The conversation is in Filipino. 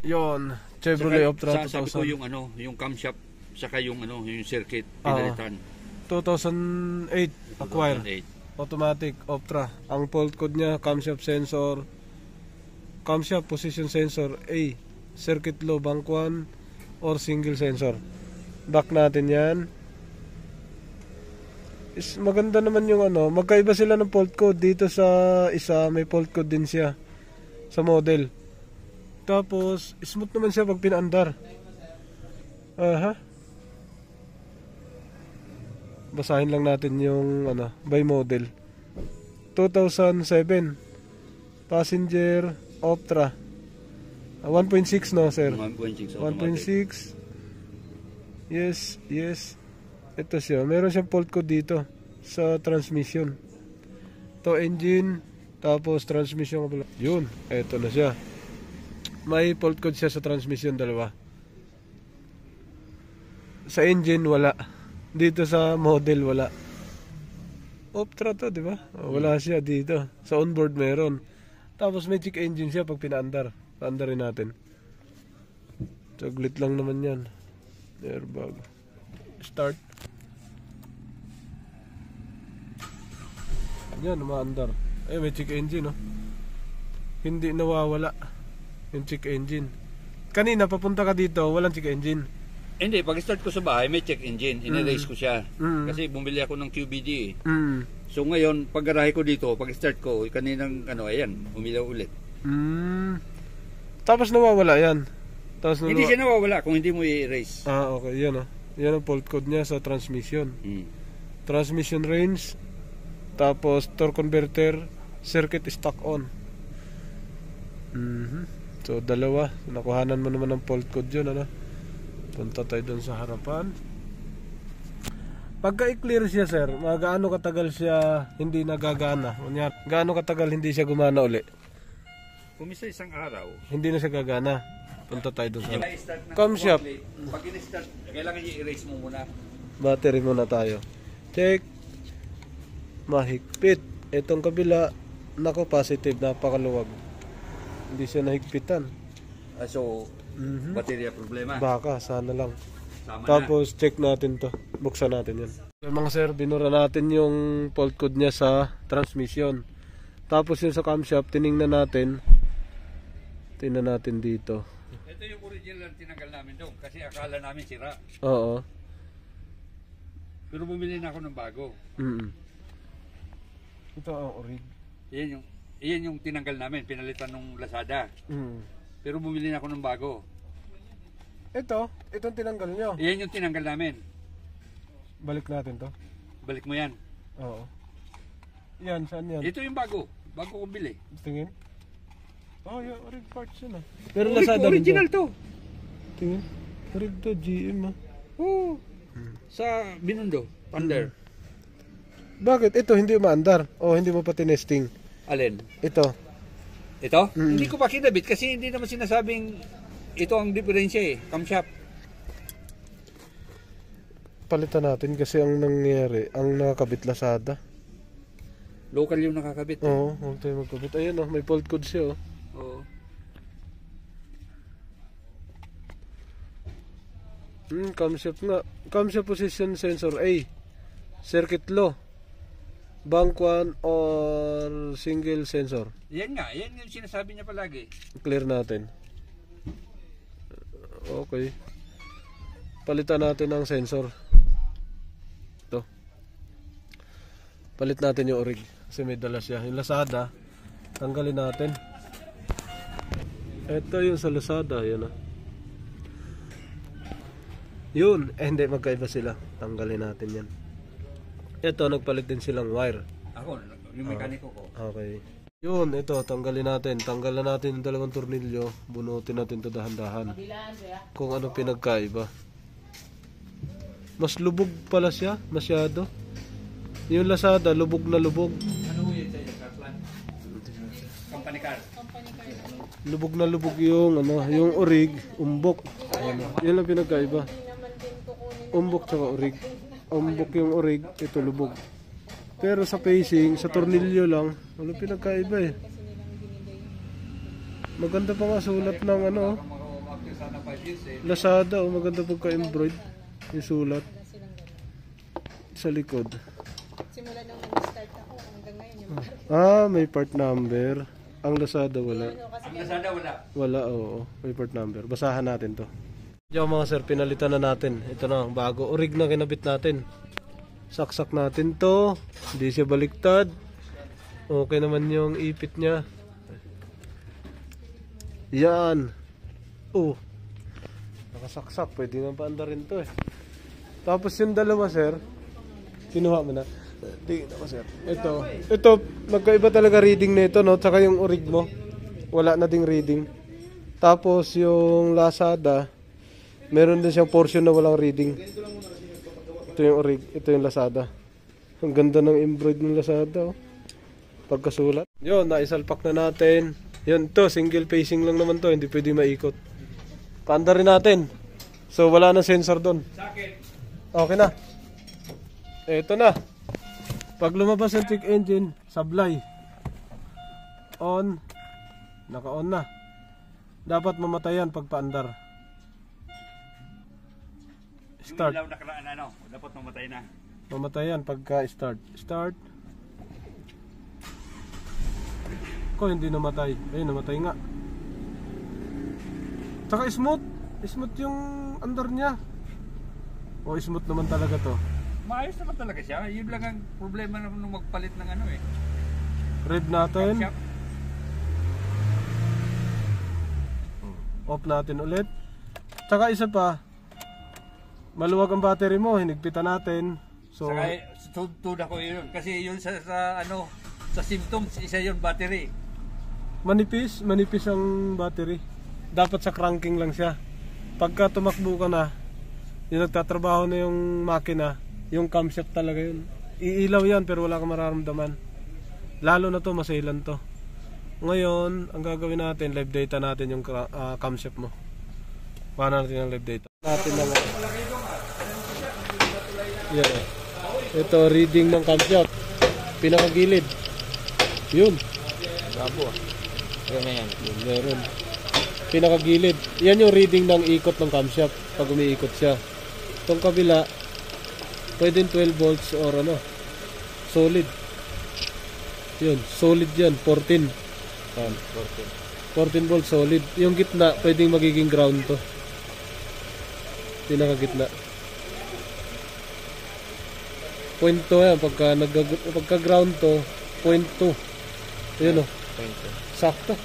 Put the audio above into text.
Yon, Chevrolet Optra Sabi ko 2000. yung yung camshaft saka yung yung circuit pinalitan. 2008 acquire. 2008. Automatic Optra. Ang fault code niya camshaft sensor, camshaft position sensor A, circuit low bank 1 or single sensor. Back natin 'yan. Maganda naman yung magkaiba sila ng fault code. Dito sa isa may fault code din siya sa model. Tapos smooth naman siya pag pinaandar. Basahin lang natin yung by model. 2007 passenger Optra. 1.6 no sir? 1.6 1.6. Yes. Ito siya. Meron siyang fault code dito sa transmission. To engine, tapos transmission. Yun, ito na siya. May fault code siya sa transmission, dalawa. Sa engine, wala. Dito sa model, wala. Optra to, di ba? Wala siya dito. Sa onboard meron. Tapos may check engine siya pag pinaandar. Paandarin natin. Saglit lang naman yan. Airbag. Start. Yan, umaandar. Ay, may check engine, Hindi nawawala yung check engine. Kanina, papunta ka dito, walang check engine. Hindi, pag-start ko sa bahay, may check engine. In-erase ko siya. Kasi bumili ako ng QBD So ngayon, pag-garahe ko dito, pag-start ko, kaninang, ayan, umilaw ulit. Tapos nawawala yan. Hindi siya nawawala kung hindi mo i-erase. Okay, yan Yan ang fault code niya sa transmission. Transmission range, tapos torque converter, circuit stock on. So dalawa, nakuhanan mo naman ng fault code yun, Punta tayo dun sa harapan. Pagka i-clear siya sir, gaano katagal siya hindi nagagana? Gaano katagal hindi siya gumana uli? Kung isa isang araw, hindi na siya gagana. Punta tayo dun sa camshaft. Pag in-start, kailangan i-erase mo muna. Battery muna tayo. Check. Mahigpit. Itong kabila, nako positive, napakaluwag. Hindi siya nahigpitan. So, baterya problema. Baka, sana lang. Sama tapos check natin to. Buksan natin yan. So, mga sir, binura natin yung fault code niya sa transmission. Tapos yung sa camshaft, tiningnan natin. Tingnan natin dito. Ito yung original tinanggal namin doon kasi akala namin sira. Oo. Pero bumili na ako ng bago. Ito ang orig. Iyan yung tinanggal namin, pinalitan ng Lazada. Pero bumili na ako ng bago. Itong tinanggal nyo. Iyan yung tinanggal namin. Balik natin to. Balik mo yan. Oo. Yan, saan yan? Ito yung bago. Bago kong bili. Tingin. Yung orig parts yun Pero Lazada original to. Tingin. Orig to, GM Oo. Sa Binondo, Thunder. Bakit? Ito hindi umaandar. O hindi mo pa tinesting? Alin? Ito? Hindi ko pa kinabit kasi hindi naman sinasabing ito ang diferensya camshaft. Palitan natin kasi ang nangyari, ang nakakabit Lazada. Local yung nakakabit. Oo, huwag tayo magkabit. Ayun may fault code siya Oo. Camshaft nga. Camshaft position sensor A. Circuit low. Bank 1 or single sensor. Yan yung sinasabi niya palagi. Clear natin. Okay. Palitan natin ang sensor. Ito. Palit natin yung orig. Kasi may dala siya. Yung Lazada, tanggalin natin. Ito yung sa Lazada. Yan Yun. Hindi, magkaiba sila. Tanggalin natin yan. Ito, nagpalit din silang wire. Ako, yung mekaniko ko. Okay. Yun, ito, tanggalin natin. Tanggalan natin yung dalawang tornilyo. Bunutin natin ito dahan-dahan. Kung ano pinagkaiba. Mas lubog pala siya, masyado. Yung Lazada, lubog na lubog. Ano yun sa'yo, Carplan? Company car. Lubog na lubog yung, yung orig, umbok. Yun lang pinagkaiba. Umbok tsaka orig. Umbok yung orig, ito lubog. Pero sa facing, sa tornilyo lang, wala pinagkaiba Maganda pa nga sulat ng 5 years eh. Lazada, oh, maganda pagka-embroid. Yung sulat sa likod. Simula nung nag-start ako hanggang ngayon yung May part number. Ang Lazada wala. Ang Lazada wala. Wala, oo. May part number. Basahan natin to. Diyan mga sir, pinalitan na natin. Ito na, bago. Orig na kinabit natin. Saksak natin to. Hindi siya baliktad. Okay naman yung ipit niya. Yan. Oh. Nakasaksak. Pwede nga paanda rin to eh. Tapos yung dalawa sir, kinuha mo na. Tingin ako sir. Ito, magkaiba talaga reading nito, no? Tsaka yung orig mo. Wala na ding reading. Tapos yung Lazada, meron din siyang portion na walang reading. Ito yung orig, ito yung Lazada. Ang ganda ng embroid ng Lazada, oh. Pagkasulat. Yun, naisalpak na natin. Yun, to single facing lang naman to, hindi pwede maikot. Paanda rin natin. So wala na sensor doon. Okay na. Ito na. Pag lumabas ang check engine, sablay. On. Naka-on na. Dapat mamatayan pag paandar. Start. Yung ilaw nakaraan ano, dapat mamatay na. Mamatayan pagka start. Start. Ko hindi namatay. Ayun, namatay nga. Tsaka smooth. Smooth yung andar niya. O smooth naman talaga to. Maayos naman talaga siya. Yun lang ang problema nung magpalit ng ano eh. Rev natin. Camshaft. Off natin ulit. Tsaka isa pa. Maluwag ang battery mo. Hinigpitan natin. So, Saka tud ako yun. Kasi yun sa ano, sa symptoms, isa yun battery. manipis ang battery. Dapat sa cranking lang siya. Pagka tumakbo ka na, yung nagtatrabaho na yung makina, yung camshaft talaga yun. Iilaw yan pero wala kang mararamdaman. Lalo na to, masailan to. Ngayon, ang gagawin natin, live data natin yung camshaft mo. Paano natin ang live data? Natin lang. Yan eh. Ito, reading ng camshaft. Pinakagilid. Yun. Labo ah. Yan. Meron. Pinakagilid. Yan yung reading ng ikot ng camshaft pag umiikot siya. Itong kabila, pwede 12 volts or ano, solid. Yun, solid yan, 14. 14 volts solid. Yung gitna, pwedeng magiging ground to. Pinakagitna. Point 2 yan, pagka ground to, point 2. Yun o. Sakto.